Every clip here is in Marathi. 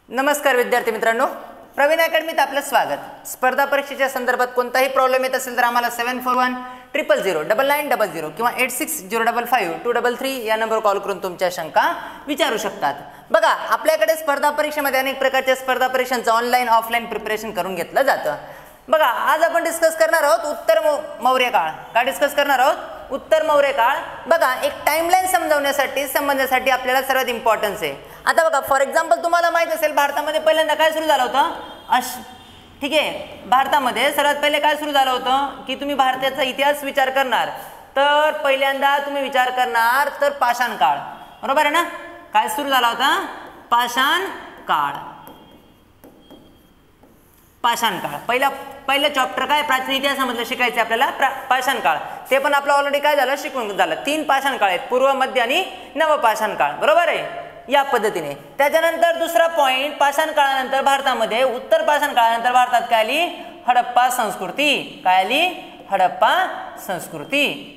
नमस्कार विद्यार्थी मित्रांनो, प्रवीण अकॅडमीत आपलं स्वागत। स्पर्धा परीक्षेच्या संदर्भात कोणताही प्रॉब्लेम येत असेल तर आम्हाला 7410009900 किंवा 86055233 या नंबरवर कॉल करून तुमच्या शंका विचारू शकतात। बघा, आपल्याकडे स्पर्धा परीक्षेमध्ये अनेक प्रकारच्या स्पर्धा परीक्षांचं ऑनलाईन ऑफलाईन प्रिपरेशन करून घेतलं जातं। बघा, आज आपण डिस्कस करणार आहोत उत्तर मौर्य काळ। काय डिस्कस करणार आहोत? उत्तर मौर्य काळ। बघा, एक टाइमलाईन समजण्यासाठी आपल्याला सर्वात इम्पॉर्टन्स आहे। आता बघा, फॉर एक्झाम्पल तुम्हाला माहित असेल भारतामध्ये पहिल्यांदा काय सुरू झालं होतं? ठीक आहे, भारतामध्ये सर्वात पहिले काय सुरू झालं होतं की तुम्ही भारताचा इतिहास विचार करणार तर पहिल्यांदा तुम्ही विचार करणार तर पाषाण काळ, बरोबर आहे ना? काय सुरू झाला होता? पाषाण काळ। पाषाण काळ पहिलं चॅप्टर काय प्राचीन इतिहासामधलं शिकायचं आपल्याला, पाषाण काळ। ते पण आपलं ऑलरेडी काय झालं, शिकून झालं। 3 पाषाण काळ आहेत, पूर्व, मध्य आणि नवपाषाण काळ, बरोबर आहे? या पद्धतीने त्याच्यानंतर दुसरा पॉइंट, पाषाण काळानंतर भारतामध्ये उत्तर पाषाण काळानंतर भारतात काय आली? हडप्पा संस्कृती। काय आली? हडप्पा संस्कृती।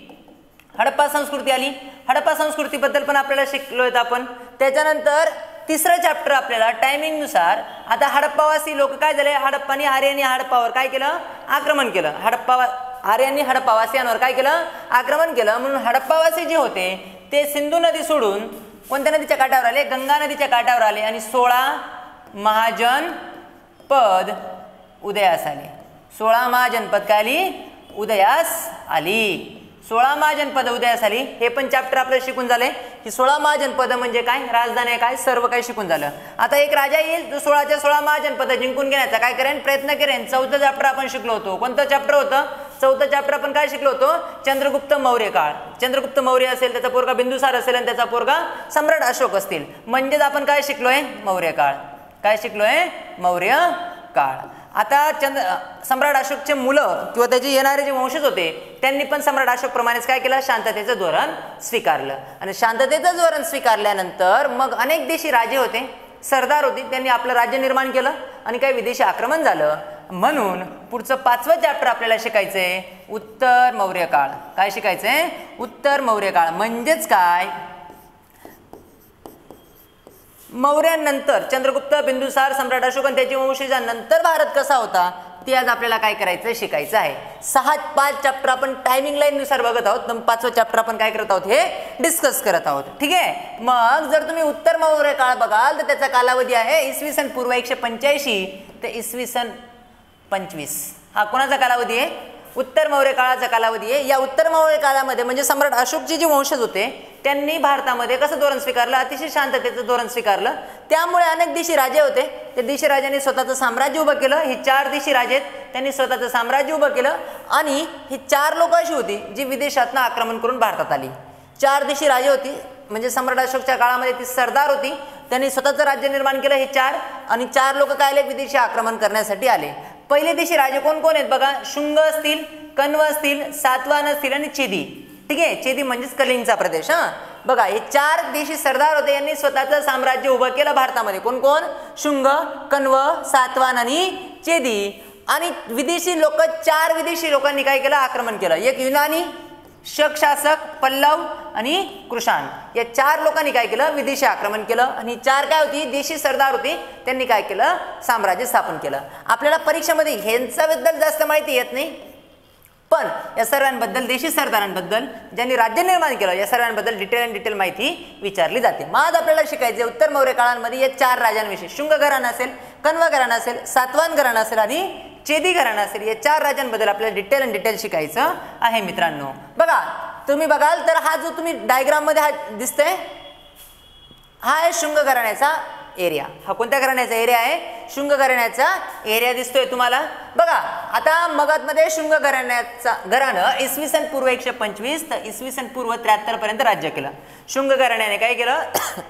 हडप्पा संस्कृती आली। हडप्पा संस्कृतीबद्दल पण आपल्याला शिकलोय आपण। त्याच्यानंतर तिसरं चॅप्टर आपल्याला टायमिंग नुसार, आता हडप्पावासी लोक काय झाले, हडप्पानी आर्यांनी हडप्पावर काय केलं? आक्रमण केलं। आर्यांनी हडप्पावासियांवर काय केलं? आक्रमण केलं। म्हणून हडप्पावासी जे होते ते सिंधू नदी सोडून कोणत्या नदीच्या काठावर आले? गंगा नदीच्या काठावर आले आणि 16 महाजनपद उदयास आले। 16 महाजनपद काय आली? उदयास आली। 16 महाजनपद उदयास आली। हे पण चॅप्टर आपल्याला शिकून झाले की 16 महाजनपद म्हणजे काय, राजधानी काय, सर्व काही शिकून झालं। आता एक राजा येईल जो 16च्या 16 महाजनपद जिंकून घेण्याचा काय करेन? प्रयत्न करेन। चौथं चॅप्टर आपण शिकलो होतो। कोणतं चॅप्टर होतं? चौथं चॅप्टर आपण काय शिकलो होतो? चंद्रगुप्त मौर्य काळ। चंद्रगुप्त मौर्य असेल, त्याचा पोरगा बिंदुसार असेल आणि त्याचा पोरगा सम्राट अशोक असतील, म्हणजेच आपण काय शिकलोय? मौर्य काळ। काय शिकलोय? मौर्य काळ। आता सम्राट अशोकचे मुलं किंवा त्याचे येणारे जे वंशज होते त्यांनी पण सम्राट अशोक प्रमाणेच काय केलं? शांततेचं धोरण स्वीकारलं। आणि शांततेचं धोरण स्वीकारल्यानंतर मग अनेक देशी राजे होते, सरदार होते, त्यांनी आपलं राज्य निर्माण केलं आणि काही विदेशी आक्रमण झालं। म्हणून पुढचं 5वं चॅप्टर आपल्याला शिकायचंय उत्तर मौर्य काळ। काय शिकायचंय? उत्तर मौर्य काळ म्हणजेच काय? मौर्यांनंतर चंद्रगुप्त, बिंदुसार, सम्राट अशोक आणि त्याच्या वंशजांनंतर भारत कसा होता ते आज आपल्याला काय करायचं? शिकायचं आहे। 5 चॅप्टर आपण टायमिंग लाईन नुसार बघत आहोत, तर 5वं चॅप्टर आपण काय करत आहोत? हे डिस्कस करत आहोत। ठीक आहे, मग जर तुम्ही उत्तर मौर्य काळ बघाल तर त्याचा कालावधी आहे इसवी सन पूर्व 185 ते इसवी सन 25। हा कोणाचा कालावधी आहे? उत्तर मौर्य काळाचा कालावधी आहे। या उत्तर मौर्य काळामध्ये म्हणजे सम्राट अशोकचे जे वंशज होते त्यांनी भारतामध्ये कसं धोरण स्वीकारलं? अतिशय शांततेचं धोरण स्वीकारलं। त्यामुळे अनेक देशी राजे होते, त्या देशी राजांनी स्वतःचं साम्राज्य उभं केलं। ही 4 देशी राजे आहेत, त्यांनी स्वतःचं साम्राज्य उभं केलं आणि ही 4 लोक अशी होती जी विदेशातनं आक्रमण करून भारतात आली। 4 देशी राजे होती, म्हणजे सम्राट अशोकच्या काळामध्ये ती सरदार होती, त्यांनी स्वतःचं राज्य निर्माण केलं हे 4, आणि 4 लोक काय आले? विदेशी आक्रमण करण्यासाठी आले। पहिले देशी राजे कोण कोण आहेत बघा? शुंग असतील, कण्व असतील, सातवाहन असतील आणि चेदी। ठीक आहे, चेदी म्हणजेच कलिंगचा प्रदेश। बघा, हे 4 देशी सरदार होते, यांनी स्वतःचं साम्राज्य उभं केलं भारतामध्ये। कोण कोण? शुंग, कण्व, सातवाहन आणि चेदी। आणि विदेशी लोक, 4 विदेशी लोकांनी काय केलं? आक्रमण केलं। एक युनानी, शक शासक, पल्लव आणि कृषाण, या 4 लोकांनी काय केलं? विदेशी आक्रमण केलं। आणि 4 काय होती? देशी सरदार होती, त्यांनी काय केलं? साम्राज्य स्थापन केलं। आपल्याला परीक्षेमध्ये ह्यांच्याबद्दल जास्त माहिती येत नाही, पण या सर्वांबद्दल, देशी सरदारांबद्दल ज्यांनी राज्य निर्माण केलं, या सर्वांबद्दल डिटेल माहिती विचारली जाते। मग आज आपल्याला शिकायचे उत्तर मौर्य काळामध्ये या 4 राजांविषयी। शुंग घराणं असेल, कण्व घराणं असेल, सातवाहन घराणं असेल आणि चेदी घराणं असेल, या 4 राजांबद्दल आपल्याला डिटेल शिकायचं आहे मित्रांनो। बघा, तुम्ही बघाल तर हा जो तुम्ही डायग्राम मध्ये हा दिसतोय, हा आहे शुंग घराण्याचा एरिया। हा कोणत्या घराण्याचा एरिया आहे? शुंग घराण्याचा एरिया दिसतोय तुम्हाला। बघा, आता मगधमध्ये शुंग घराणं इसवी सन पूर्व 125 तर इसवी सन पूर्व 73 पर्यंत राज्य केलं। शुंग घराण्याने काय केलं?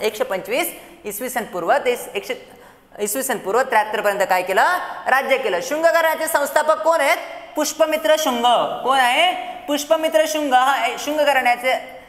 125 इसवी सन पूर्व ते इसवी सन पूर्व 73 पर्यंत काय केलं? राज्य केलं। शुंग घराण्याचे संस्थापक कोण आहेत? पुष्पमित्र शुंग। कोण आहे? पुष्पमित्र शुंग हा शुंग घराण्याचे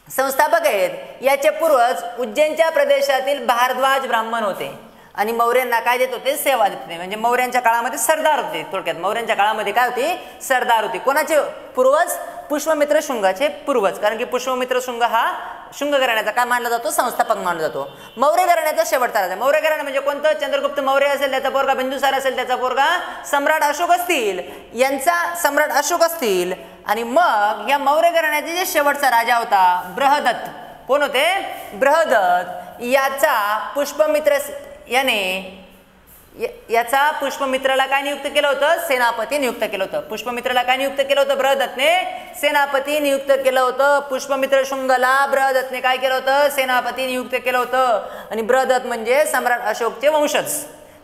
संस्थापक आहेत। याचे पूर्वज उज्जैनच्या प्रदेशातील भारद्वाज ब्राह्मण होते आणि मौर्यांना काय देत होते? सेवा देत होते। म्हणजे मौर्यांच्या काळामध्ये सरदार होते। थोडक्यात मौर्यांच्या काळामध्ये काय होते? सरदार होते। कोणाचे पूर्वज? पुष्पमित्र शुंगाचे पूर्वज, कारण की पुष्पमित्र शुंग हा शुंग घराण्याचा काय मानला जातो, संस्थापक मानला जातो. मौर्य घराण्याचा शेवटचा राजा. मौर्य घराणा म्हणजे कोणतं, चंद्रगुप्त मौर्य असेल त्याचा पोरगा बिंदुसार असेल त्याचा पोरगा सम्राट अशोक असतील, यांचा सम्राट अशोक असतील. आणि मग या मौर्य घराण्याचे जे शेवटचा राजा होता बृहदत्त, कोण होते, बृहदत्त, याचा पुष्पमित्र याचा पुष्पमित्राला काय नियुक्त केलं होतं, सेनापती नियुक्त केलं होतं. पुष्पमित्राला काय नियुक्त केलं होतं, बृहदत्तने सेनापती नियुक्त केलं होतं. पुष्पमित्र शुंगला बृहदत्तने काय केलं होतं, सेनापती नियुक्त केलं होतं. आणि बृहदत्त म्हणजे सम्राट अशोकचे वंशज.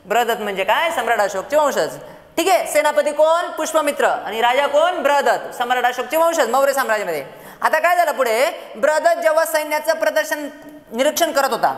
बृहदत्त म्हणजे काय, सम्राट अशोकचे वंशज. ठीक आहे. सेनापती कोण, पुष्पमित्र, आणि राजा कोण, बृहदत्त, सम्राट अशोकचे वंशज मौर्य साम्राज्यामध्ये. आता काय झालं पुढे, बृहदत्त जेव्हा सैन्याचं प्रदर्शन निरीक्षण करत होता,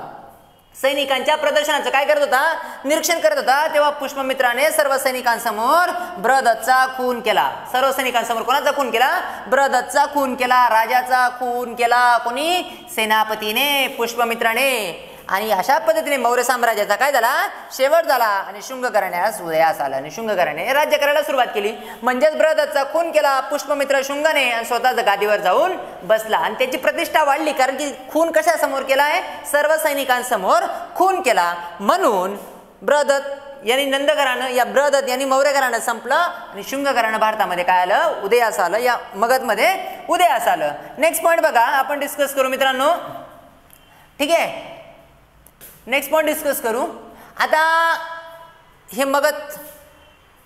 सैनिकांच्या प्रदर्शनाचं काय करत होता, निरीक्षण करत होता, तेव्हा पुष्पमित्राने सर्व सैनिकांसमोर बृहदत्तचा खून केला. सर्व सैनिकांसमोर कोणाचा खून केला, बृहदत्तचा खून केला. राजाचा खून केला कोणी, सेनापतीने, पुष्पमित्राने. आणि अशा पद्धतीने मौर्य साम्राज्याचा काय झाला, शेवट झाला आणि शुंग घराण्यास उदयास आला आणि शुंग घराण्याने राज्य करायला सुरुवात केली. म्हणजेच बृहदत्तचा खून केला पुष्पमित्र शुंगाने आणि स्वतःच गादीवर जाऊन बसला. आणि त्याची प्रतिष्ठा वाढली, कारण की खून कशासमोर केला आहे, सर्व सैनिकांसमोर खून केला. म्हणून बृहदत्त यांनी नंद घराणं, या बृहदत्त यांनी मौर्य घराणं संपलं आणि शुंग घराणं भारतामध्ये काय आलं, उदयास आलं, या मगधमध्ये उदयास आलं. नेक्स्ट पॉईंट बघा, आपण डिस्कस करू मित्रांनो. ठीक आहे, नेक्स्ट पॉईंट डिस्कस करू. आता हे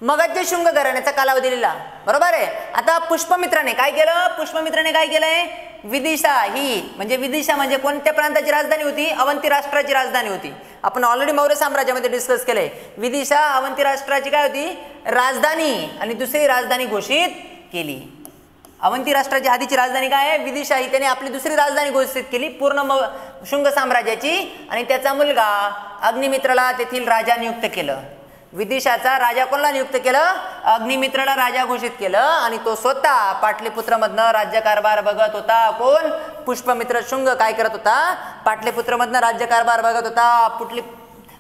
मगधचे शुंग घराण्याचा कालावधी लिहिला, बरोबर आहे. आता पुष्पमित्राने काय केलं, पुष्पमित्राने काय केलंय, विदिशा, ही म्हणजे विदिशा म्हणजे कोणत्या प्रांताची राजधानी होती, अवंती राष्ट्राची राजधानी होती. आपण ऑलरेडी मौर्य साम्राज्यामध्ये डिस्कस केलंय. विदिशा अवंती राष्ट्राची काय होती, राजधानी, आणि दुसरी राजधानी घोषित केली. अवंती राष्ट्राची आधीची राजधानी काय आहे, विदिशा, ही त्याने आपली दुसरी राजधानी घोषित केली पूर्ण शुंग साम्राज्याची. आणि त्याचा मुलगा अग्निमित्राला तेथील राजा नियुक्त केलं. विदिशाचा राजा कोणाला नियुक्त केलं, अग्निमित्राला राजा घोषित केलं. आणि तो स्वतः पाटलीपुत्रमधनं राज्यकारभार बघत होता. कोण, पुष्पमित्र शुंग काय करत होता, पाटलीपुत्रमधनं राज्यकारभार बघत होता.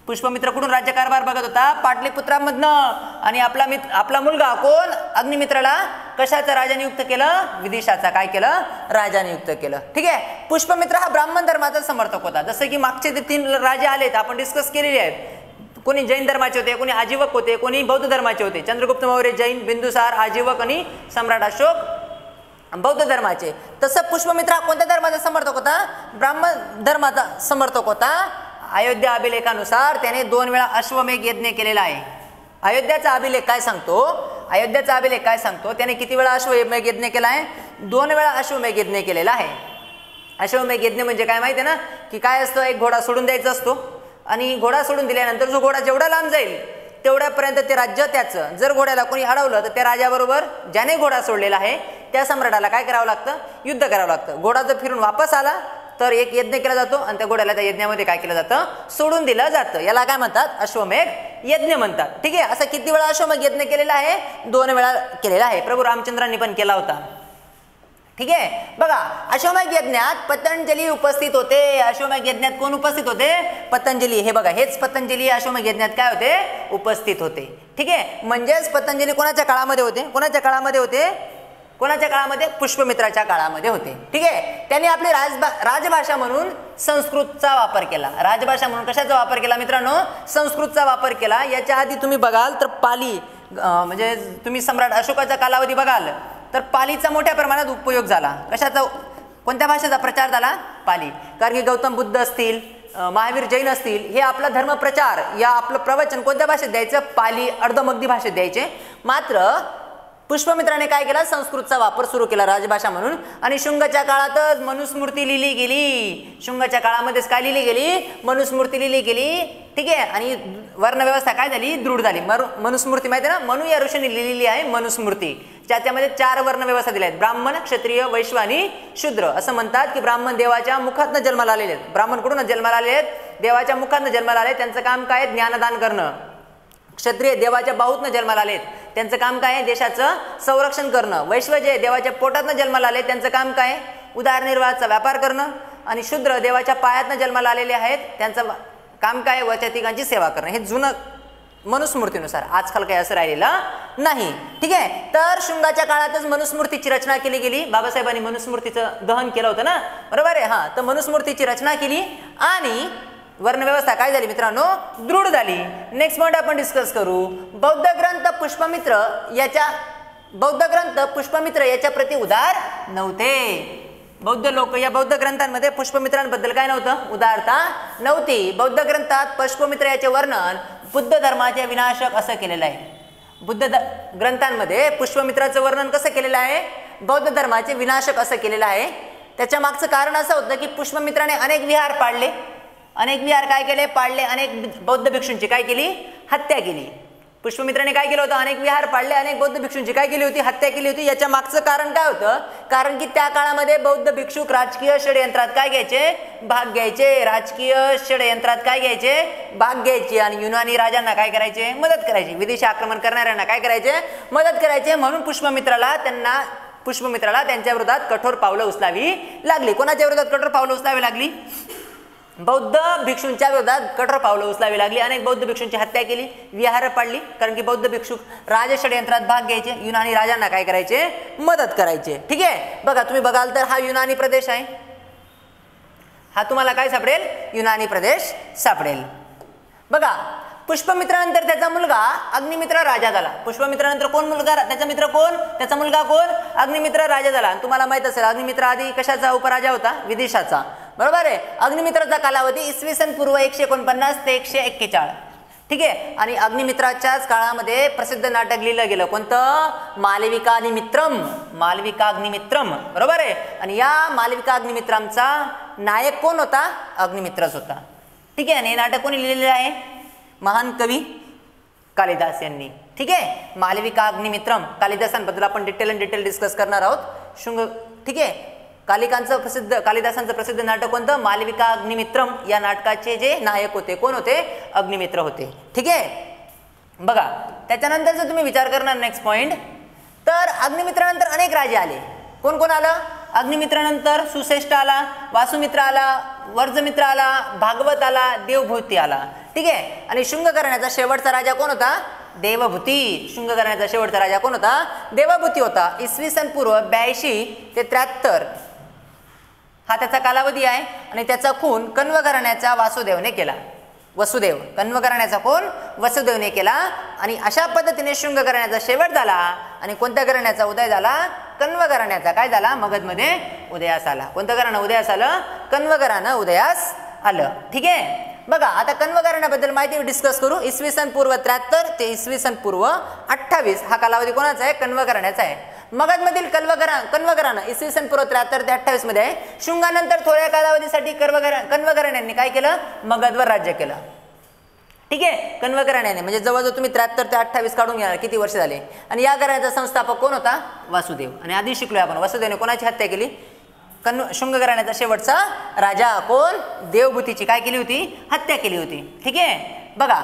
पुष्पमित्र कुठून राज्यकारभार बघत होता, पाटलीपुत्रामधनं. आणि आपला मुलगा कोण, अग्निमित्राला कशाचा राजा नियुक्त केलं, विदिशाचा काय केलं, राजा नियुक्त केलं. ठीक आहे. पुष्पमित्र हा ब्राह्मण धर्माचा समर्थक होता. जसं की मागचे ते 3 राजे आलेत, आपण डिस्कस केलेले आहेत. कोणी जैन धर्माचे होते, कोणी आजीवक होते, कोणी बौद्ध धर्माचे होते. चंद्रगुप्त मौर्य जैन, बिंदुसार आजीवक, आणि सम्राट अशोक बौद्ध धर्माचे. तसं पुष्पमित्र हा कोणत्या धर्माचा समर्थक होता, ब्राह्मण धर्माचा समर्थक होता. अयोध्या अभिलेखानुसार त्याने 2 वेळा अश्वमेध यज्ञ केलेला आहे. अयोध्याचा अभिलेख काय सांगतो, अयोध्याचा अभिलेख काय सांगतो, त्याने किती वेळा अश्वमेध यज्ञ केला आहे, 2 वेळा अश्वमेध यज्ञ केलेला आहे. अश्वमेध यज्ञ म्हणजे काय माहिती आहे ना, की काय असतं, एक घोडा सोडून द्यायचा असतो. आणि घोडा सोडून दिल्यानंतर जो घोडा जेवढा लांब जाईल तेवढ्यापर्यंत ते राज्य त्याचं. जर घोड्याला कोणी अडवलं तर त्या राजाबरोबर ज्याने घोडा सोडलेला आहे त्या सम्राटाला काय करावं लागतं, युद्ध करावं लागतं. घोडा जर फिरून वापस आला तर एक यज्ञ केला जातो आणि त्या घोड्याला त्या यज्ञामध्ये काय केलं जातं, सोडून दिलं जातं. याला काय म्हणतात, अश्वमेध यज्ञ म्हणतात. ठीक आहे. असं किती वेळा अश्वमेध यज्ञ केलेला आहे, 2 वेळा केलेला आहे. प्रभू रामचंद्रांनी पण केला होता. ठीक आहे. बघा, अश्वमेध यज्ञात पतंजली उपस्थित होते. अश्वमेध यज्ञात कोण उपस्थित होते, पतंजली. हे बघा, हेच पतंजली अश्वमेध यज्ञात काय होते, उपस्थित होते. ठीक आहे. म्हणजेच पतंजली कोणाच्या काळामध्ये होते, कोणाच्या काळामध्ये होते, कोणाच्या काळामध्ये, पुष्पमित्राच्या काळामध्ये होते. ठीक आहे. त्यांनी आपली राजभाषा म्हणून संस्कृतचा वापर केला. राजभाषा म्हणून कशाचा वापर केला मित्रांनो, संस्कृतचा वापर केला. याच्या आधी तुम्ही बघाल तर पाली, म्हणजे तुम्ही सम्राट अशोकाचा कालावधी बघाल तर पालीचा मोठ्या प्रमाणात उपयोग झाला. कशाचा, कोणत्या भाषेचा प्रचार झाला, पाली. कारण की गौतम बुद्ध असतील, महावीर जैन असतील, हे आपला धर्मप्रचार या आपलं प्रवचन कोणत्या भाषेत द्यायचं, पाली अर्धमगधी भाषेत द्यायचे. मात्र पुष्पमित्राने काय केला, संस्कृतचा वापर सुरू केला राजभाषा म्हणून. आणि शुंगाच्या काळातच मनुस्मृती लिहिली गेली. शुंगाच्या काळामध्येच काय लिहिली गेली, मनुस्मृती लिहिली गेली. ठीक आहे. आणि वर्णव्यवस्था काय झाली, दृढ झाली. मनुस्मृती माहिती आहे ना, मनु या ऋषीने लिहिलेली आहे मनुस्मृती. त्याच्यामध्ये 4 वर्णव्यवस्था दिल्या आहेत, ब्राह्मण, क्षत्रिय, वैश्य आणि शूद्र. असं म्हणतात की ब्राह्मण देवाच्या मुखातनं जन्माला आलेले आहेत. ब्राह्मण कुठून जन्माला आलेले आहेत, देवाच्या मुखातनं जन्माला आले. त्यांचं काम काय, ज्ञानदान करणं. क्षत्रिय देवाच्या बाहूतनं जन्माला आलेत, त्यांचं काम काय आहे, देशाचं संरक्षण करणं. वैश्व जे देवाच्या पोटातनं जन्माला आले, त्यांचं काम काय, उदरनिर्वाहाचा व्यापार करणं. आणि शूद्र देवाच्या पायातनं जन्माला आलेले आहेत, त्यांचं काम काय, वचतिकांची सेवा करणं. हे जुनं मनुस्मृतीनुसार, आजकाल काही असं राहिलेलं नाही. ठीक आहे, तर शुंगाच्या काळातच मनुस्मृतीची रचना केली गेली. बाबासाहेबांनी मनुस्मृतीचं दहन केलं होतं ना, बरोबर आहे. हां, तर मनुस्मृतीची रचना केली आणि वर्णव्यवस्था काय झाली मित्रांनो, दृढ झाली. नेक्स्ट पॉईंट आपण डिस्कस करू. बौद्ध ग्रंथ पुष्पमित्र याच्या प्रति उदार नव्हते. बौद्ध लोक या बौद्ध ग्रंथांमध्ये पुष्पमित्रांबद्दल काय नव्हतं, उदारता नव्हती. बौद्ध ग्रंथात पुष्पमित्र याचे वर्णन बुद्ध धर्माचे विनाशक असं केलेलं आहे. ग्रंथांमध्ये पुष्पमित्राचं वर्णन कसं केलेलं आहे, बौद्ध धर्माचे विनाशक असं केलेलं आहे. त्याच्या मागचं कारण असं होतं की पुष्पमित्राने अनेक विहार पाडले, काय केले, पाडले. अनेक बौद्ध भिक्षूंची काय केली, हत्या केली. पुष्पमित्राने काय केलं होतं, अनेक विहार पाडले, अनेक बौद्ध भिक्षूंची काय केली होती, हत्या केली होती. याच्या मागचं कारण काय होतं, कारण की त्या काळामध्ये बौद्ध भिक्षुक राजकीय षडयंत्रात काय घ्यायचे, भाग घ्यायचे. राजकीय षडयंत्रात काय घ्यायचे, भाग घ्यायचे आणि युनानी राजांना काय करायचे, मदत करायची. विदेशी आक्रमण करणाऱ्यांना काय करायचे, मदत करायचे. म्हणून पुष्पमित्राला त्यांच्या विरोधात कठोर पावलं उचलावी लागली. कोणाच्या विरोधात कठोर पावलं उचलावी लागली, बौद्ध भिक्षूंच्या विरोधात कठोर पावलं उचलावी लागली. अनेक बौद्ध भिक्षूंची हत्या केली, विहार पाडली, कारण की बौद्ध भिक्षुक राज षडयंत्रात भाग घ्यायचे, युनानी राजांना काय करायचे, मदत करायचे. ठीक आहे, बघा तुम्ही बघाल तर हा युनानी प्रदेश आहे. हा तुम्हाला काय सापडेल, युनानी प्रदेश सापडेल. बघा, पुष्पमित्रानंतर त्याचा मुलगा अग्निमित्र राजा झाला. पुष्पमित्रानंतर कोण मुलगा, त्याचा मित्र कोण, त्याचा मुलगा कोण, अग्निमित्र राजा झाला. तुम्हाला माहित असेल अग्निमित्र आधी कशाचा उपराजा होता, विदिशाचा, बरोबर आहे. अग्निमित्राचा कालावधी इसवी सन पूर्व 149 ते 141. ठीक आहे, आणि अग्निमित्राच्याच काळामध्ये प्रसिद्ध नाटक लिहिलं गेलं, कोणतं, मालविकाग्निमित्रम, बरोबर आहे. आणि या मालविकाग्निमित्रमचा नायक कोण होता, अग्निमित्रच होता. ठीक आहे, आणि हे नाटक कोणी लिहिलेलं आहे, महान कवी कालिदास यांनी. ठीक आहे, मालविकाग्निमित्रम. कालिदासांबद्दल आपण डिटेल डिस्कस करणार आहोत. ठीक आहे, कालिदासांचं प्रसिद्ध नाटक कोणतं, मालविकाग्निमित्रम. या नाटकाचे जे नायक होते कोण होते, अग्निमित्र होते. ठीक आहे, बघा त्याच्यानंतर जर तुम्ही विचार करणार नेक्स्ट पॉइंट, तर अग्निमित्रानंतर अनेक राजे आले. कोण कोण आलं, अग्निमित्रानंतर सुश्रेष्ठ आला, वासुमित्र आला, वर्जमित्र आला, भागवत आला, देवभूती आला. ठीक आहे, आणि शुंग घराण्याचा शेवटचा राजा कोण होता, देवभूती. शुंग घराण्याचा शेवटचा राजा कोण होता, देवभूती होता. इसवी सन पूर्व 82 ते 73 हा त्याचा कालावधी आहे. आणि त्याचा खून कण्व घराण्याच्या वासुदेवने केला. कण्व घराण्याचा खून वसुदेवने केला. आणि अशा पद्धतीने शुंग घराण्याचा शेवट झाला. आणि कोणत्या घराण्याचा उदय झाला, कण्व घराण्याचा काय झाला, मगधमध्ये उदयास आला. कोणत्या घराणं उदयास आलं, कण्व घराणं उदयास आलं. ठीक आहे, बघा आता कण्व घराण्याबद्दल माहिती डिस्कस करू. इसवी सन पूर्व 73 ते इसवी सन पूर्व 28 हा कालावधी कोणाचा आहे, कण्व घराण्याचा आहे. मगधमधील कण्व घराणं इसवी सन पूर्व 73 ते 28 मध्ये आहे. शुंगानंतर थोड्या कालावधीसाठी कण्व घराण्यांनी काय केलं, मगधवर राज्य केलं. ठीक आहे, कण्व घराण्याने म्हणजे जवळजवळ तुम्ही 73 ते 28 काढून घ्या, किती वर्ष झाले. आणि या घराण्याचा संस्थापक कोण होता, वासुदेव. आणि आधी शिकलोय आपण, वासुदेवने कोणाची हत्या केली, शुंग घराण्याचा शेवटचा राजा कोण, देवभूतीची काय केली होती, हत्या केली होती. ठीक आहे, बघा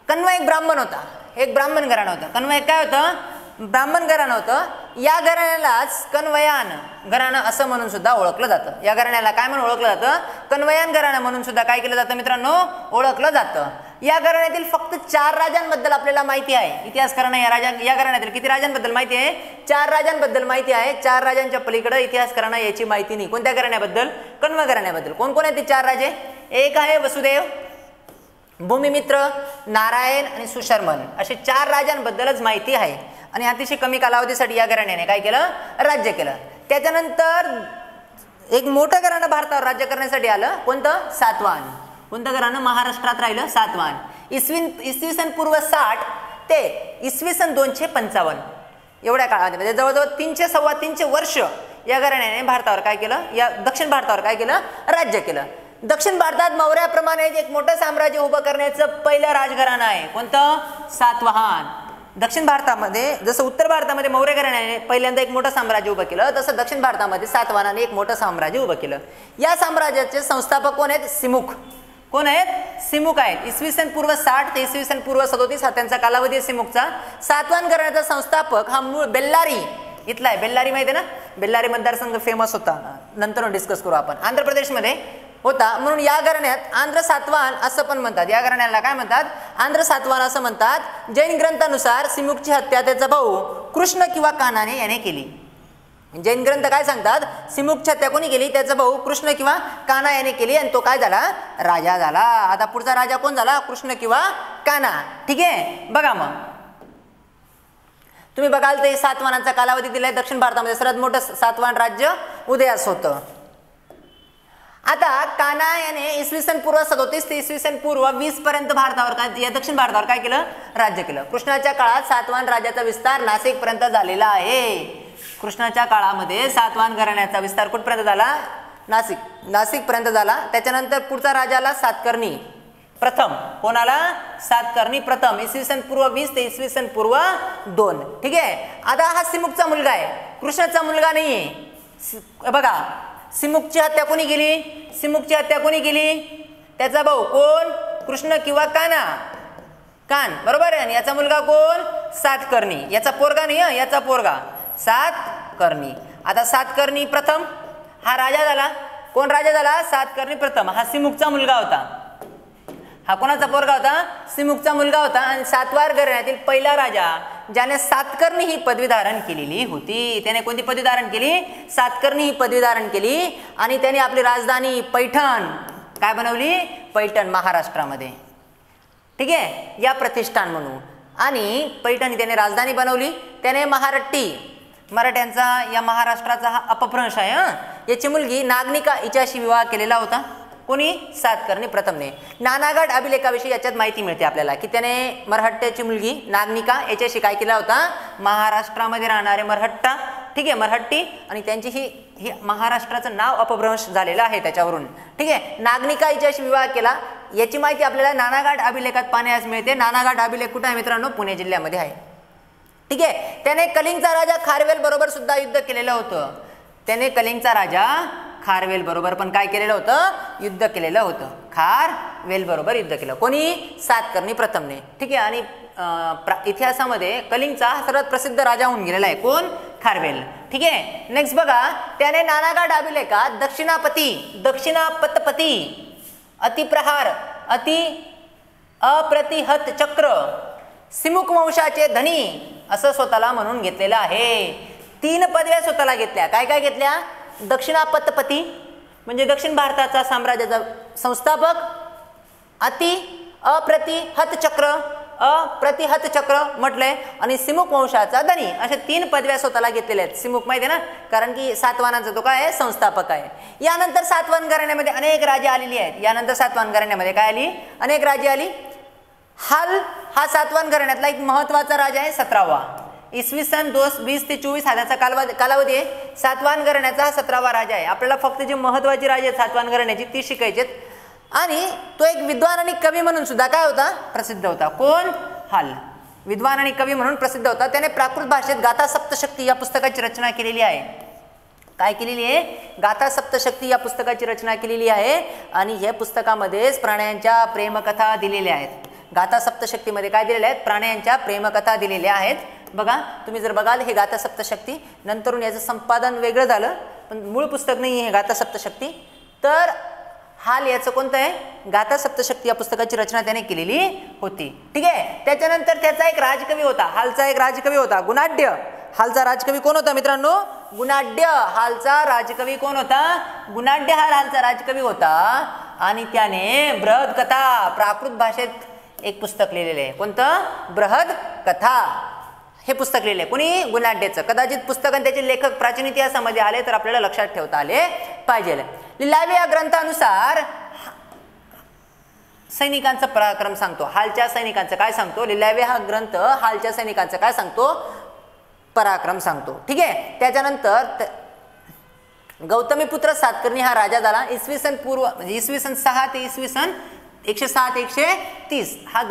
कण्व एक ब्राह्मण होता, एक ब्राह्मण घराणं होतं. कण्व एक काय होतं, ब्राह्मण घराणं होतं. या घराण्यालाच कण्वयान घराणं असं म्हणून सुद्धा ओळखलं जातं. या घराण्याला काय म्हणून ओळखलं जातं, कण्वयान घराणं म्हणून सुद्धा काय केलं जातं मित्रांनो, ओळखलं जातं. या घराण्यातील फक्त 4 राजांबद्दल आपल्याला माहिती आहे. इतिहासकारांना या घराण्यातील किती राजांबद्दल माहिती आहे, 4 राजांबद्दल माहिती आहे. 4 राजांच्या पलीकडे इतिहासकारांना याची माहिती नाही. कोणत्या घराण्याबद्दल, कण्व घराण्याबद्दल. कोण कोण आहेत ते 4 राजे, एक आहे वसुदेव, भूमिमित्र, नारायण आणि सुशर्मन. असे 4 राजांबद्दलच माहिती आहे. आणि अतिशय कमी कालावधीसाठी या घराण्याने काय केलं, राज्य केलं. त्याच्यानंतर एक मोठं घराणं भारतावर राज्य करण्यासाठी आलं, कोणतं, सातवाहन. कोणतं घराणं महाराष्ट्रात राहिलं, सातवाहन. इसवी सन पूर्व 60 ते इसवी सन 255 एवढ्या काळामध्ये म्हणजे जवळजवळ 300-325 वर्ष या घराण्याने भारतावर काय केलं, या दक्षिण भारतावर काय केलं, राज्य केलं. दक्षिण भारतात मौर्याप्रमाणे एक मोठं साम्राज्य उभं करण्याचं पहिलं राजघराणं आहे, कोणतं, सातवाहन. दक्षिण भारतामध्ये जसं उत्तर भारतामध्ये मौर्य घराण्याने पहिल्यांदा एक मोठं साम्राज्य उभं केलं, तसं दक्षिण भारतामध्ये सातवाहनाने एक मोठं साम्राज्य उभं केलं. या साम्राज्याचे संस्थापक कोण आहेत, सिमुख. कोण आहेत, सिमुख आहेत. इसवी सन पूर्व 60 ते इसवी सन पूर्व 37 हा त्यांचा कालावधी आहे सिमुखचा. सातवाहन घराण्याचा संस्थापक हा मूळ बेल्लारी इथला आहे. बेल्लारी माहिती आहे ना, बेल्लारी मतदारसंघ फेमस होता, नंतर डिस्कस करू आपण. आंध्र प्रदेशमध्ये होता, म्हणून या घराण्यात आंध्र सातवाहन असं पण म्हणतात. या घराण्याला काय म्हणतात, आंध्र सातवाहन असं म्हणतात. जैन ग्रंथानुसार सिमुकची हत्या त्याचा भाऊ कृष्ण किंवा कान्हाने याने केली. जैन ग्रंथ काय सांगतात, सिमुकची हत्या कोणी केली, त्याचा भाऊ कृष्ण किंवा कान्हा याने केली आणि तो काय झाला, राजा झाला. आता पुढचा राजा कोण झाला, कृष्ण किंवा कान्हा. ठीक आहे, बघा मग तुम्ही बघाल तर सातवाहनांचा कालावधी दिलाय. दक्षिण भारतामध्ये सर्वात मोठं सातवाहन राज्य उदयास होतं. आता कान्हा याने इसवी सन पूर्व 37 ते इसवी सन पूर्व 20 पर्यंत भारतावर काय, या दक्षिण भारतावर काय केलं, राज्य केलं. कृष्णाच्या काळात सातवाहन राज्याचा विस्तार नाशिक पर्यंत झालेला आहे. कृष्णाच्या काळामध्ये सातवाहन घराण्याचा विस्तार कुठपर्यंत झाला, नाशिक पर्यंत झाला. त्याच्यानंतर पुढचा राजाला सातकर्णी प्रथम. कोणाला, सातकर्णी प्रथम, इसवी सन पूर्व 20 ते इसवी सन पूर्व 2. ठीक आहे. आता हा सिमुकचा मुलगा आहे, कृष्णाचा मुलगा नाहीये. बघा सिमुकची हत्या कोणी केली, सिमुकची हत्या कोणी केली, त्याचा भाऊ कोण, कृष्ण किंवा कान्हा, कान बरोबर आहे. आणि याचा मुलगा कोण, सातकर्णी. याचा पोरगा नाही, याचा पोरगा सातकर्णी. आता सातकर्णी प्रथम हा राजा झाला. कोण राजा झाला, सातकर्णी प्रथम. हा सिमुकचा मुलगा होता. हा कोणाचा पोरगा होता, सिमुकचा मुलगा होता. आणि सातवाहन घराण्यातील पहिला राजा ज्याने सातकर्णी ही पदवी धारण केलेली होती. त्याने कोणती पदवी धारण केली, सातकर्णी ही पदवी धारण केली. आणि त्याने आपली राजधानी पैठण काय बनवली, पैठण महाराष्ट्रामध्ये. ठीक आहे, या प्रतिष्ठान म्हणून. आणि पैठण त्याने राजधानी बनवली. त्याने मराठ्यांचा या महाराष्ट्राचा हा अपभ्रंश आहे. याची मुलगी नागनिका हिच्याशी विवाह केलेला होता. कोणी, सातकर्णी प्रथमने. नानागड अभिलेखाविषयी याच्यात माहिती मिळते आपल्याला की त्याने मरहट्ट्याची मुलगी नागनिका याच्याशी काय केला होता, महाराष्ट्रामध्ये राहणारे मरहट्टा, ठीक आहे, मरहट्टी, आणि त्यांची ही महाराष्ट्राचं नाव अपभ्रंश झालेलं आहे त्याच्यावरून. ठीक आहे, नागनिका हिच्याशी विवाह केला. याची माहिती आपल्याला नानागड अभिलेखात पाहण्यास मिळते. नानागड अभिलेख कुठे आहे मित्रांनो, पुणे जिल्ह्यामध्ये आहे. ठीक आहे. त्याने कलिंगचा राजा खारवेल बरोबर सुद्धा युद्ध केलेलं होतं. त्याने कलिंगचा राजा खारवेल बरोबर पण काय केलेलं होतं, युद्ध केलेलं होतं. खारवेल बरोबर युद्ध केलं. कोणी, सातकर्णी प्रथमने. ठीक आहे. आणि इतिहासामध्ये कलिंगचा हा सर्वात प्रसिद्ध राजा होऊन गेलेला आहे. कोण, खारवेल. ठीक आहे. नेक्स्ट बघा, त्याने नानागड अभिलेखात दक्षिणापतपती, अतिप्रहार, अप्रतिहत चक्र, सिमुक वंशाचे धनी असं स्वतःला म्हणून घेतलेलं आहे. 3 पदव्या स्वतःला घेतल्या. काय काय घेतल्या, दक्षिणापतपती म्हणजे दक्षिण भारताचा साम्राज्याचा संस्थापक, अप्रतिहत चक्र म्हटलंय, आणि सिमुक वंशाचा धनी, अशा 3 पदव्या स्वतःला घेतलेल्या आहेत. सिमुक माहिती आहे ना, कारण की सातवाहनाचा तो काय आहे, संस्थापक आहे. यानंतर सातवाहन घराण्यामध्ये अनेक राजे आलेली आहेत. यानंतर सातवाहन घराण्यामध्ये काय आली, अनेक राजे आली. हाल हा सातवाहन घराण्यातला एक महत्वाचा राजा आहे, 17वा. इसवी सन 20 ते 24 हा त्याचा कालावधी आहे. सातवाहन घराण्याचा हा 17वा राजा आहे. आपल्याला फक्त जी महत्वाची राजे आहेत सातवाहन घराण्याची ती शिकायची. आणि तो एक विद्वान आणि कवी म्हणून सुद्धा काय होता, प्रसिद्ध होता. कोण, हाल, विद्वान आणि कवी म्हणून प्रसिद्ध होता. त्याने प्राकृत भाषेत गाथा सप्तशक्ती या पुस्तकाची रचना केलेली आहे. काय केलेली आहे, गाथा सप्तशक्ती या पुस्तकाची रचना केलेली आहे. आणि या पुस्तकामध्येच प्राण्यांच्या प्रेमकथा दिलेल्या आहेत. गाथा सप्तशक्तीमध्ये काय दिलेल्या आहेत, प्राण्यांच्या प्रेमकथा दिलेल्या आहेत. बघा तुम्ही जर बघाल हे गाथा सप्तशक्ती, नंतरून याचं संपादन वेगळं झालं, पण मूळ पुस्तक नाही आहे गाथा सप्तशक्ती. तर हाल याचं कोणतं आहे, गाथा सप्तशक्ती या पुस्तकाची रचना त्याने केलेली होती. ठीक आहे. त्याच्यानंतर त्याचा एक राजकवी होता, हालचा एक राजकवी होता गुणाढ्य. हालचा राजकवी कोण होता मित्रांनो, गुणाढ्य. हालचा राजकवी कोण होता, गुणाढ्य हा हालचा राजकवी होता. आणि त्याने बृहद कथा प्राकृत भाषेत एक पुस्तक लिहिलेले आहे. कोणतं, बृहद कथा हे पुस्तक लिहिले. कोणी, गुणाढ्याचं. कदाचित पुस्तक आणि त्याचे लेखक प्राचीन इतिहासामध्ये आले तर आपल्याला लक्षात ठेवता आले पाहिजे. लिलावे या ग्रंथानुसार सैनिकांचा पराक्रम सांगतो. हालच्या सैनिकांचं काय सांगतो, लिलावे हा ग्रंथ हालच्या सैनिकांचं काय सांगतो, पराक्रम सांगतो. ठीक आहे. त्याच्यानंतर गौतमीपुत्र सातकर्णी हा राजा झाला. इसवी सन पूर्व म्हणजे इसवी सन 6 ते इसवी सन 107 ते 130 हा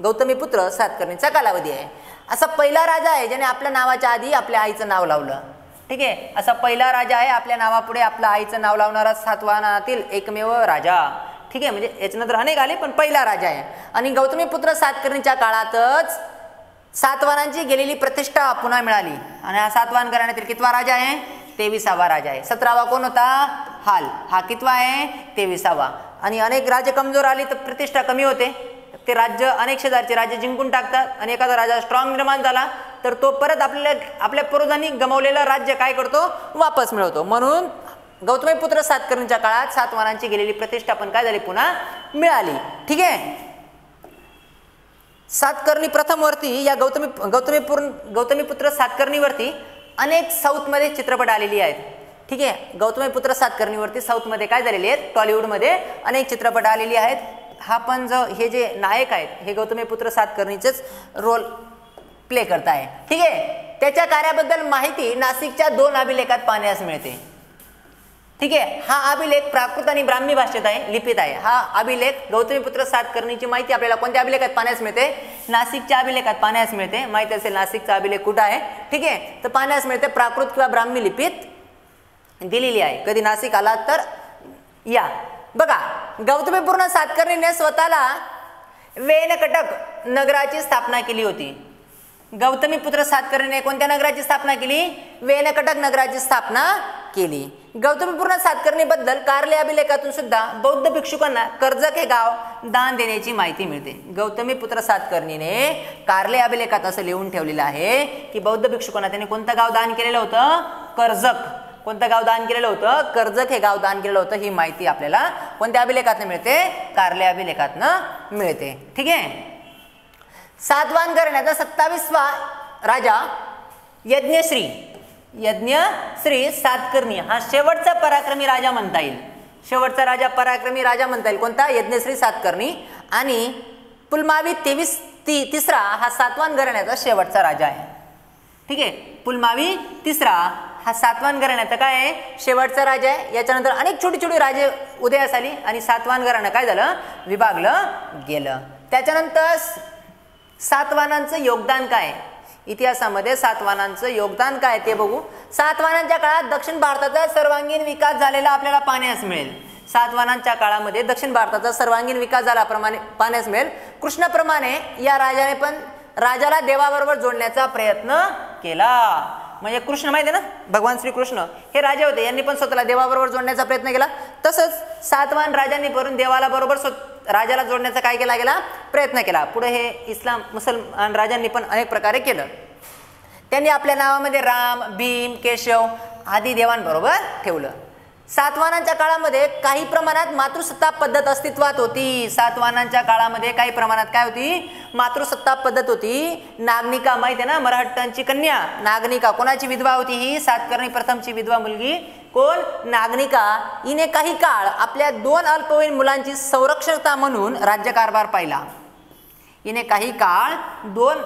गौतमीपुत्र सातकर्णीचा कालावधी आहे. असा पहिला राजा आहे ज्याने आपल्या नावाच्या आधी आपल्या आईचं नाव लावलं. ठीक आहे. असा पहिला राजा आहे आपल्या नावापुढे आपल्या आईचं नाव लावणारा सातवाहनातील एकमेव राजा. ठीक आहे. म्हणजे याच्यानंतर अनेक आले पण पहिला राजा आहे. आणि गौतमीपुत्र सातकर्णीच्या काळातच सातवाहनांची गेलेली प्रतिष्ठा पुन्हा मिळाली. आणि हा सातवाहन घराण्यातील कितवा राजा आहे, 23वा राजा आहे. 17वा कोण होता, हाल. हा कितवा आहे, 23वा. आणि अनेक राजे कमजोर आली तर प्रतिष्ठा कमी होते. ते राज्य अनेक शेजारचे राज्य जिंकून टाकतात आणि एखादा राजा स्ट्रॉंग निर्माण झाला तर तो परत आपल्या पूर्वजांनी गमावलेलं राज्य काय करतो, वापस मिळवतो. म्हणून गौतमीपुत्र सातकर्णीच्या काळात सातवाहनांची गेलेली प्रतिष्ठा पण काय झाली, पुन्हा मिळाली. ठीक आहे. सातकर्णी प्रथम वरती या गौतमीपुत्र सातकर्णीवरती अनेक साऊथमध्ये चित्रपट आलेली आहेत. ठीक आहे. गौतमीपुत्र सातकर्णीवरती साऊथमध्ये काय झालेली आहेत, टॉलिवूडमध्ये अनेक चित्रपट आलेली आहेत. हा पण हे जे नायक आहेत हे गौतमीपुत्र सातकर्णीचेच रोल प्ले करत आहे. ठीक आहे. त्याच्या कार्याबद्दल माहिती नाशिकच्या 2 अभिलेखात पाहण्यास मिळते. ठीक आहे. हा अभिलेख प्राकृत आणि ब्राह्मी भाषेत आहे, लिपीत आहे. हा अभिलेख गौतमीपुत्र सातकर्णीची माहिती आपल्याला कोणत्या अभिलेखात पाहण्यास मिळते, नाशिकच्या अभिलेखात पाहण्यास मिळते. माहिती असेल नाशिकचा अभिलेख कुठं आहे. ठीक आहे. तर पाहण्यास मिळते प्राकृत किंवा ब्राह्मी लिपीत दिलेली आहे. कधी नाशिक आलात तर या. बघा, गौतमीपुत्र सातकर्णीने स्वतःला वेनकटक नगराची स्थापना केली होती. गौतमीपुत्र सातकर्णीने कोणत्या नगराची स्थापना केली, वेनकटक नगराची स्थापना केली. गौतमीपुत्र सातकर्णीबद्दल कारले अभिलेखातून सुद्धा बौद्ध भिक्षुकांना कर्जत हे गाव दान देण्याची माहिती मिळते. गौतमीपुत्र सातकर्णीने कारले अभिलेखात असं लिहून ठेवलेलं आहे की बौद्ध भिक्षुकांना त्यांनी कोणतं गाव दान केलेलं होतं, कर्जत. कोणतं गाव दान केलेलं होतं, कर्जत हे गाव दान केलेलं होतं. ही माहिती आपल्याला कोणत्या अभिलेखातून मिळते, कारले अभिलेखातून मिळते. ठीक आहे. सातवाहन घराण्याचा 27वा राजा यज्ञश्री सातकर्णी हा शेवटचा पराक्रमी राजा म्हणता येईल. शेवटचा राजा पराक्रमी राजा म्हणता येईल कोणता, यज्ञश्री सातकर्णी. आणि पुलमावी तिसरा हा सातवाहन घराण्याचा शेवटचा राजा आहे. ठीक आहे. पुलमावी तिसरा हा सातवाहन घराण्याचा काय आहे, शेवटचा राजा आहे. याच्यानंतर अनेक छोटी छोटी राजे उदयास आली आणि सातवाहन घराणं काय झालं, विभागलं गेलं. त्याच्यानंतर सातवाहनांचं योगदान काय, इतिहासामध्ये सातवाहनांचं योगदान काय ते बघू. सातवाहनांच्या काळात दक्षिण भारताचा सर्वांगीण विकास झालेला आपल्याला पाहण्यास मिळेल. सातवाहनांच्या काळामध्ये दक्षिण भारताचा सर्वांगीण विकास झाला पाहण्यास मिळेल. कृष्णाप्रमाणे या राजाने पण राजाला देवाबरोबर जोडण्याचा प्रयत्न केला. म्हणजे कृष्ण माहिती आहे ना, भगवान श्रीकृष्ण हे राजे होते, यांनी पण स्वतःला देवाबरोबर जोडण्याचा प्रयत्न केला. तसंच सातवाहन राजांनी पण देवाला बरोबर राजाला जोडण्याचा काय केला गेला, प्रयत्न केला. पुढे हे इस्लाम मुसलमान राजांनी पण अनेक प्रकारे केलं. त्यांनी आपल्या नावामध्ये राम, भीम, केशव आदी देवांबरोबर ठेवलं. सातवाहनांच्या काळामध्ये काही प्रमाणात मातृसत्ता पद्धत अस्तित्वात होती. सातवाहनांच्या काळामध्ये काही प्रमाणात काय होती, मातृसत्ता पद्धत होती. नागनिका माहिती आहे ना, मराठ्यांची कन्या नागनिका कोणाची विधवा होती, ही सातकर्णी प्रथमची विधवा मुलगी कोण, नागनिका. हिने काही काळ आपल्या 2 अल्पवयीन मुलांची संरक्षकता म्हणून राज्यकारभार पाहिला. हिने काही काळ 2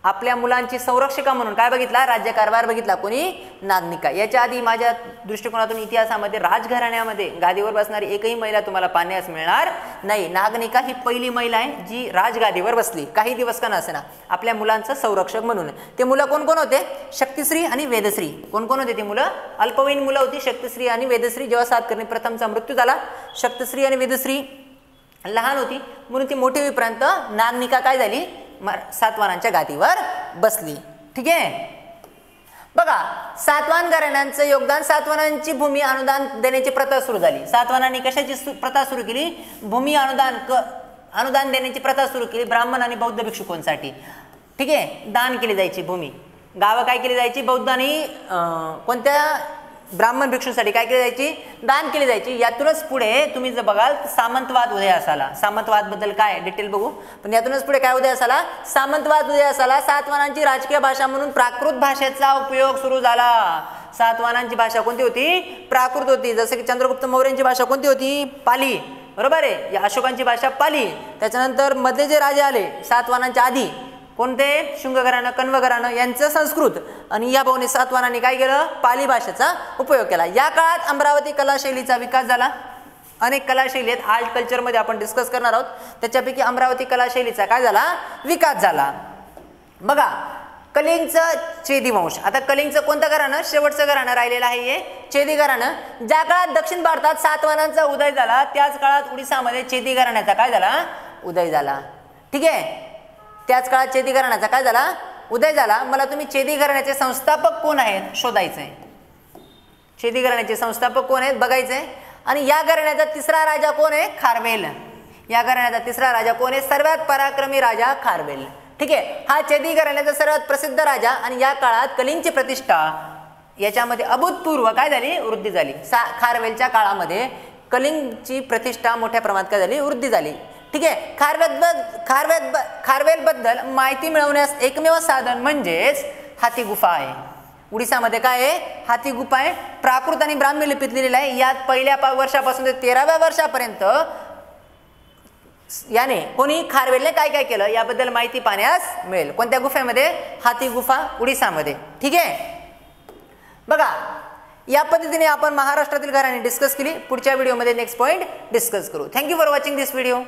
आपल्या मुलांची संरक्षिका म्हणून काय बघितला, राज्यकारभार बघितला. कोणी, नागनिका. याच्या आधी माझ्या दृष्टिकोनातून इतिहासामध्ये राजघराण्यामध्ये गादीवर बसणारी एकही महिला तुम्हाला पाहण्यास मिळणार नाही. नागनिका ही पहिली महिला आहे जी राजगादीवर बसली, काही दिवस का नसेना, आपल्या मुलांचं संरक्षक म्हणून. ते मुलं कोण कोण होते, शक्तिश्री आणि वेदश्री. कोण कोण होते ती मुलं, अल्पवयीन मुलं होती शक्तिश्री आणि वेदश्री. जेव्हा सातकर्णी प्रथमचा मृत्यू झाला, शक्तिश्री आणि वेदश्री लहान होती म्हणून ती मोठी होईपर्यंत नागनिका काय झाली, सातवाहनांच्या गादीवर बसली. ठीक आहे. बघा, सातवाहन घराण्यांचं योगदान, सातवाहनांची भूमी अनुदान देण्याची प्रथा सुरू झाली. सातवाहनांनी कशाची प्रथा सुरू केली, भूमी अनुदान देण्याची प्रथा सुरू केली ब्राह्मण आणि बौद्ध भिक्षुकांसाठी. ठीक आहे. दान केली जायची भूमी, गावं काय केली जायची, बौद्ध आणि कोणत्या ब्राह्मण भिक्षूंसाठी काय केली जायची, दान केली जायची. यातूनच पुढे तुम्ही जर बघाल सामंतवाद उदयास आला. सामंतवाद बद्दल काय डिटेल बघू, पण यातूनच पुढे काय उदयास आला, सामंतवाद उदयास आला. सातवाहनांची राजकीय भाषा म्हणून प्राकृत भाषेचा उपयोग सुरू झाला. सातवाहनांची भाषा कोणती होती, प्राकृत होती. जसं की चंद्रगुप्त मौर्यांची भाषा कोणती होती, पाली. बरोबर आहे. या अशोकांची भाषा पाली. त्याच्यानंतर मध्ये जे राजे आले सातवाहनांच्या आधी, कोणते, शुंग घराणं, कण्व घराणं यांचं संस्कृत, आणि या भाऊने सातवाहनांनी काय केलं, पाली भाषेचा उपयोग केला. या काळात अमरावती कलाशैलीचा विकास झाला. अनेक कलाशैली आहेत, आर्ट कल्चरमध्ये आपण डिस्कस करणार आहोत. त्याच्यापैकी अमरावती कलाशैलीचा काय झाला, विकास झाला. बघा, कलिंगचं चेदी वंश. आता कलिंगचं कोणतं घराणं, शेवटचं घराणं राहिलेलं आहे हे चेदी घराणं. ज्या काळात दक्षिण भारतात सातवाहनांचा उदय झाला त्याच काळात उडीसामध्ये चेदी घराण्याचा काय झाला, उदय झाला. ठीक आहे. त्याच काळात चेदी घराण्याचा काय झाला, उदय झाला. मला तुम्ही चेदी घराण्याचे संस्थापक कोण आहेत शोधायचंय. चेदी घराण्याचे संस्थापक कोण आहेत बघायचंय. आणि या घराण्याचा तिसरा राजा कोण आहे, खारवेल. या घराण्याचा तिसरा राजा कोण आहे? सर्वात पराक्रमी राजा खारवेल. ठीक आहे, हा चेदी घराण्याचा सर्वात प्रसिद्ध राजा आणि या काळात कलिंगची प्रतिष्ठा याच्यामध्ये अभूतपूर्व काय झाली? वृद्धी झाली. खारवेलच्या काळामध्ये कलिंगची प्रतिष्ठा मोठ्या प्रमाणात काय झाली? वृद्धी झाली. ठीक आहे, खारवेल बद्दल माहिती मिळवण्यास एकमेव साधन म्हणजेच हाती गुफा आहे. उडीसामध्ये काय आहे? हाती गुफा आहे. प्राकृत आणि ब्राह्मी लिपीत लिहिलेलं आहे. यात पहिल्या वर्षापासून ते 13व्या वर्षापर्यंत याने कोणी खारवेलने काय काय केलं याबद्दल माहिती पाहण्यास मिळेल. कोणत्या गुफेमध्ये? हाती गुफा, उडीसामध्ये. ठीक आहे, बघा या पद्धतीने आपण महाराष्ट्रातील घराणे डिस्कस केली. पुढच्या व्हिडिओमध्ये नेक्स्ट पॉइंट डिस्कस करू. Thank you for watching this video.